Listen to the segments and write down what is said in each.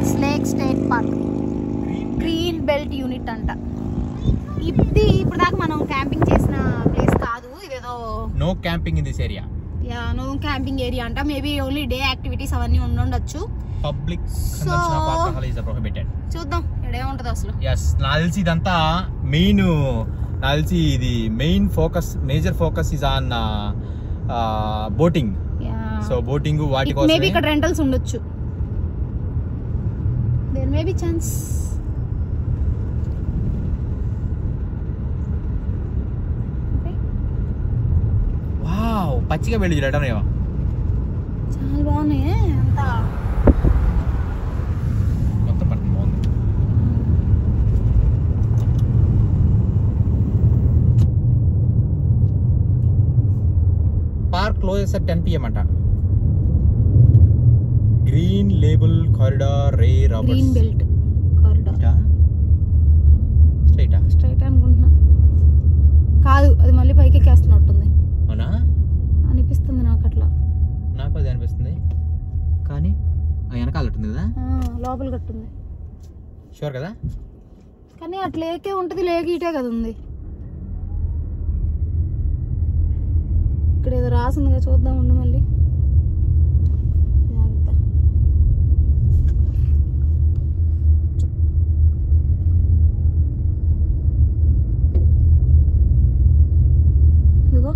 స్లేక్ state park green belt unit అంట. ఇది ఇప్పుడు దాకా మనం క్యాంపింగ్ చేసిన ప్లేస్ కాదు, ఇదేదో no camping in this area. Yeah, no camping area అంట. మేబీ ఓన్లీ డే యాక్టివిటీస్ అవన్నీ ఉండొచ్చు. Public consumption of alcohol is prohibited. చూద్దాం ఇక్కడే ఉంటది అసలు. yes, నాకు తెలిసి ఇదంతా మెయిన్, నాకు తెలిసి ఇది main focus, major focus is on boating. So boating వాటి కోసం మేబీ ఇక్కడ రెంటల్స్ ఉండొచ్చు. There may be chance. Wow, పచ్చిగా వెళ్ళి రిటర్న్ అయ్యా. చాలా బాగున్నాయి అంతా. మొత్తం పడుతుంది, బాగుంది. పార్క్ క్లోజెస్ at 10 PM అంట. Green label corridor Ray Roberts. Green belt corridor. Straight అనుకుంటున్నా. కాదు, అది మళ్ళీ పైకి ఎక్కేస్తున్నట్టుంది. అవునా అనిపిస్తుంది నాకు అట్లా. నాకు అది అనిపిస్తుంది, కానీ వెనకాల ఉంటుంది కదా, లోపల కట్టుంది. షూర్ కదా? కానీ అట్లా లేకే ఉంటుంది, లేక ఇటే కదా ఉంది. ఇక్కడ ఏదో రాసిందిగా, చూద్దాం ఉండు మళ్ళీ. జాగ్రత్త. ఇదిగో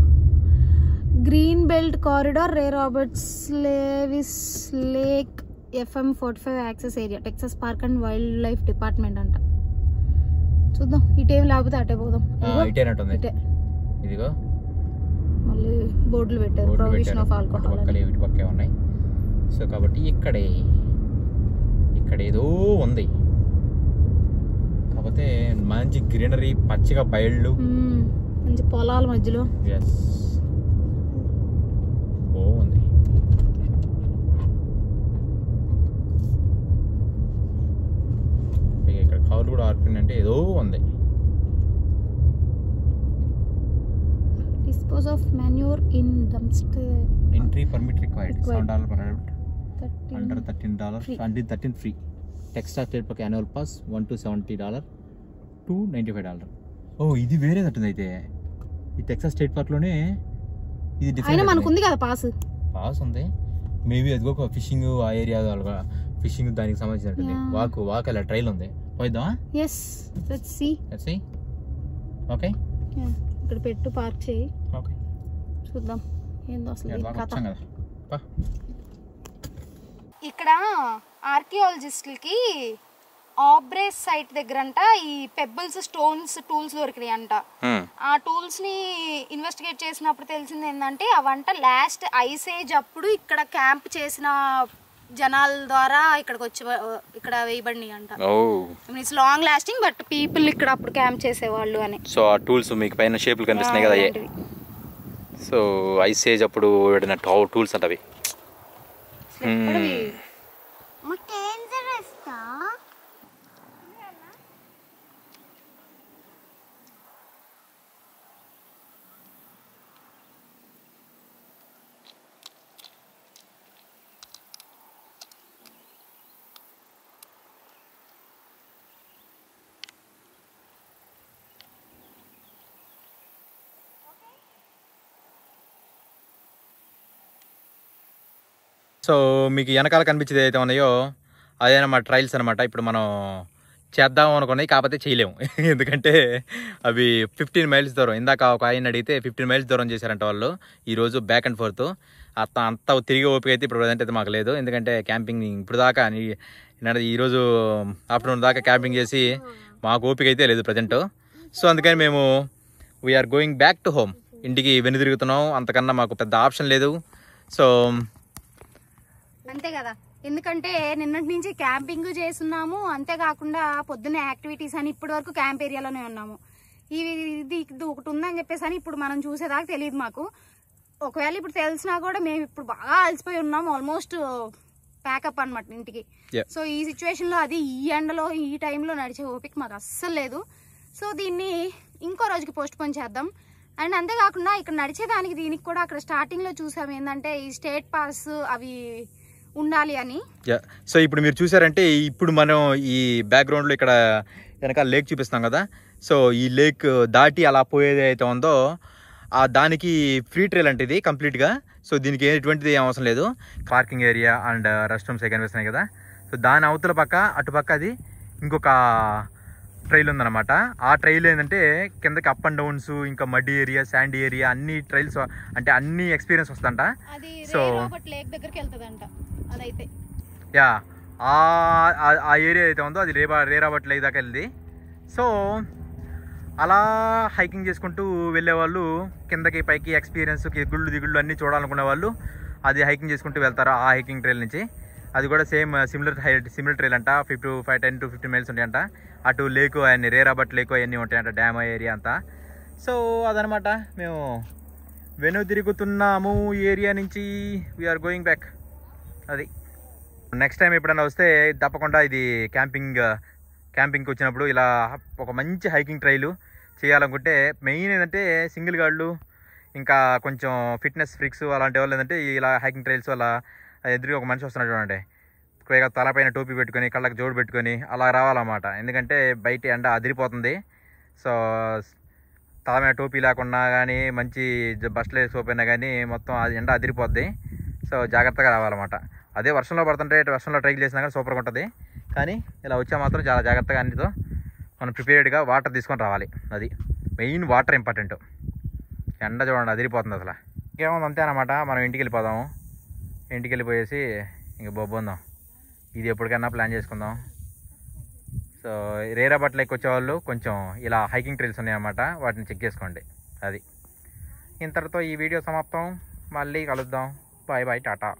green belt corridor Ray Roberts Lewis lake FM 45 access area, Texas park and wild department అంట. చూద్దాం, ఇటేం లేకపోతే అటే పోదాం. ఇటేనట్టుంది. ఇదిగో మళ్ళీ బోర్డులు పెట్టారు, ప్రొహిబిషన్ ఆఫ్ ఆల్కహాల్. ఇటు పక్కే ఉన్నాయి. సో కాబట్టి ఇక్కడ ఏదో ఉంది, కాకపోతే మంచి గ్రీనరీ, పచ్చిగా బయళ్ళు, మంచి పొలాల మధ్యలో. బాగుంది. ఇక్కడ కవర్లు కూడా ఆర్పిన్ అంటే ఏదో ఉంది. Dispose of manure in dumpster. Entry permit required. $7 per adult. Under $13 until 13 free. Texas State Park annual pass $1 to $70 to $95. ఓ, ఇది వేరే తట్టుంది అయితే. ఈ టెక్సాస్ స్టేట్ పార్క్ లోనే ఇది డిఫరెంట్. మనకు ఉంది కదా పాస్ ఉంది. మేబీ అదిగో ఒక ఫిషింగ్ ఆ ఏరియా, ఫిషింగ్ దానికి సంబంధించినట్టుంది. వాక్ అలా ట్రైల్ ఉంది, పోయిద్దామా? yes, let's see. ఓకే, ఇక్కడ పెట్టు, పార్క్ చేయి. ఓకే, చూద్దాం ఏందో అసలు కథ. ఇక్కడ ఆర్కియాలజిస్టులకి ఆబ్రేస్ సైట్ దగ్గర అంట ఈ పెబుల్స్, స్టోన్స్, టూల్స్ దొరికినాయి అంట. ఆ టూల్స్ ని ఇన్వెస్టిగేట్ చేసినప్పుడు తెలిసింది ఏంటంటే అవంట లాస్ట్ ఐస్ ఏజ్ అప్పుడు ఇక్కడ క్యాంప్ చేసిన జనాల ద్వారా ఇక్కడ వేయబడినాయి అంట. It's long lasting, but people ఇక్కడ అప్పుడు క్యాంప్ చేసేవాళ్ళు అని. సో ఆ టూల్స్ మీకు పైన షేపులు కనిపిస్తున్నాయి కదా, సో ఐస్ ఏజ్ అప్పుడు టూల్స్ అంటవి. సో మీకు వెనకాల కనిపించేది ఏదైతే ఉన్నాయో అదేనమాట ట్రైల్స్ అనమాట. ఇప్పుడు మనం చేద్దాం అనుకున్నాయి, కాకపోతే చేయలేము. ఎందుకంటే అవి 15 మైల్స్ దూరం. ఇందాక ఒక ఆయన అడిగితే 15 మైల్స్ దూరం చేశారంట వాళ్ళు ఈరోజు, బ్యాక్ అండ్ ఫోర్త్. అంత తిరిగి ఓపిక అయితే ఇప్పుడు ప్రజెంట్ అయితే మాకు లేదు. ఎందుకంటే క్యాంపింగ్ ఇప్పుడు దాకా ఈరోజు ఆఫ్టర్నూన్ దాకా క్యాంపింగ్ చేసి మాకు ఓపిక అయితే లేదు ప్రజెంట్. సో అందుకని మేము we are going back to home, ఇంటికి వెనుదిరుగుతున్నాం. అంతకన్నా మాకు పెద్ద ఆప్షన్ లేదు. సో అంతే కదా, ఎందుకంటే నిన్నటి నుంచి క్యాంపింగ్ చేస్తున్నాము, అంతేకాకుండా పొద్దున్నే యాక్టివిటీస్ అని ఇప్పటి వరకు క్యాంప్ ఏరియాలోనే ఉన్నాము. ఇది ఒకటి ఉందని చెప్పేసి అని ఇప్పుడు మనం చూసేదాకా తెలియదు మాకు. ఒకవేళ ఇప్పుడు తెలిసినా కూడా మేము ఇప్పుడు బాగా అలసిపోయి ఉన్నాము, ఆల్మోస్ట్ ప్యాకప్ అనమాట ఇంటికి. సో ఈ సిచ్యువేషన్ లో, అది ఈ ఎండలో ఈ టైంలో నడిచే ఓపిక మాకు అస్సలు లేదు. సో దీన్ని ఇంకో రోజుకి పోస్ట్ పోన్ చేద్దాం. అండ్ అంతేకాకుండా ఇక్కడ నడిచేదానికి దీనికి కూడా అక్కడ స్టార్టింగ్ లో చూసాము ఏంటంటే ఈ స్టేట్ పాస్ అవి ఉండాలి అని. సో ఇప్పుడు మీరు చూసారంటే ఇప్పుడు మనం ఈ బ్యాక్గ్రౌండ్లో ఇక్కడ వెనకాల లేక్ చూపిస్తాం కదా. సో ఈ లేక్ దాటి అలా పోయేది అయితే ఉందో దానికి ఫ్రీ ట్రైల్ అంటే ఇది కంప్లీట్గా. సో దీనికి ఎటువంటిది అవసరం లేదు. Parking area and rest rooms కనిపిస్తున్నాయి కదా. సో దాని అవతల పక్క అటుపక్క అది ఇంకొక ట్రైల్ ఉందన్నమాట. ఆ ట్రైల్ ఏంటంటే కిందకి అప్ అండ్ డౌన్స్, ఇంకా మడ్డి ఏరియా, శాండీ ఏరియా, అన్ని ట్రైల్స్ అంటే అన్ని ఎక్స్పీరియన్స్ వస్తుందంట. సో లేక్ దగ్గరికి వెళ్తుందంట అదైతే. యా ఆ ఏరియా అయితే ఉందో అది రేరాబట్ లేక్ దాకా వెళ్ళింది. సో అలా హైకింగ్ చేసుకుంటూ వెళ్ళేవాళ్ళు కిందకి పైకి ఎక్స్పీరియన్స్ గుళ్ళు దిగుళ్ళు అన్నీ చూడాలనుకునే వాళ్ళు అది హైకింగ్ చేసుకుంటూ వెళ్తారు ఆ హైకింగ్ ట్రైల్ నుంచి. అది కూడా సేమ్ సిమిలర్ ట్రైల్ అంట. 10 to 15 మైల్స్ ఉంటాయంట. అటు లేకు అవన్నీ రేరాబట్ లేకు అవన్నీ ఉంటాయంట, డ్యామ్ ఏరియా అంతా. సో అదనమాట, మేము వెను తిరుగుతున్నాము ఈ ఏరియా నుంచి. We are going back. అది నెక్స్ట్ టైం ఎప్పుడైనా వస్తే తప్పకుండా ఇది క్యాంపింగ్కి వచ్చినప్పుడు ఇలా ఒక మంచి హైకింగ్ ట్రైలు చేయాలనుకుంటే మెయిన్ ఏంటంటే సింగిల్ గాళ్ళు ఇంకా కొంచెం ఫిట్నెస్ ఫ్రిక్స్ అలాంటి వాళ్ళు ఏంటంటే ఇలా హైకింగ్ ట్రైల్స్ అలా ఎదురుగా ఒక మనిషి వస్తున్నాడు చూడండి, తలపైన టోపీ పెట్టుకొని కళ్ళకి జోడు పెట్టుకొని అలా రావాలన్నమాట. ఎందుకంటే బయట ఎండ అదిరిపోతుంది. సో తల మీద టోపీ లేకుండా కానీ మంచి బస్సులు వేసుకోపోయినా కానీ మొత్తం అది ఎండ అదిరిపోద్ది. సో జాగ్రత్తగా రావాలన్నమాట. అదే వర్షంలో పడుతుంటే వర్షంలో ట్రైల్ చేసినా కానీ సూపర్గా ఉంటుంది. కానీ ఇలా వచ్చా మాత్రం చాలా జాగ్రత్తగా అన్నితో మనం ప్రిపేర్డ్గా వాటర్ తీసుకొని రావాలి. అది మెయిన్, వాటర్ ఇంపార్టెంట్. ఎండ చూడండి అదిరిపోతుంది అసలు. ఇంకేముంది అంతే అన్నమాట. మనం ఇంటికి వెళ్ళిపోదాము. ఇంటికి వెళ్ళిపోయేసి ఇంక బొబ్బొందాం. ఇది ఎప్పటికైనా ప్లాన్ చేసుకుందాం. సో రేరాబట్ లేక్ వచ్చేవాళ్ళు కొంచెం ఇలా హైకింగ్ ట్రైల్స్ ఉన్నాయన్నమాట, వాటిని చెక్ చేసుకోండి. అది ఇంతటితో ఈ వీడియో సమాప్తం. మళ్ళీ కలుద్దాం. Bye bye, Tata.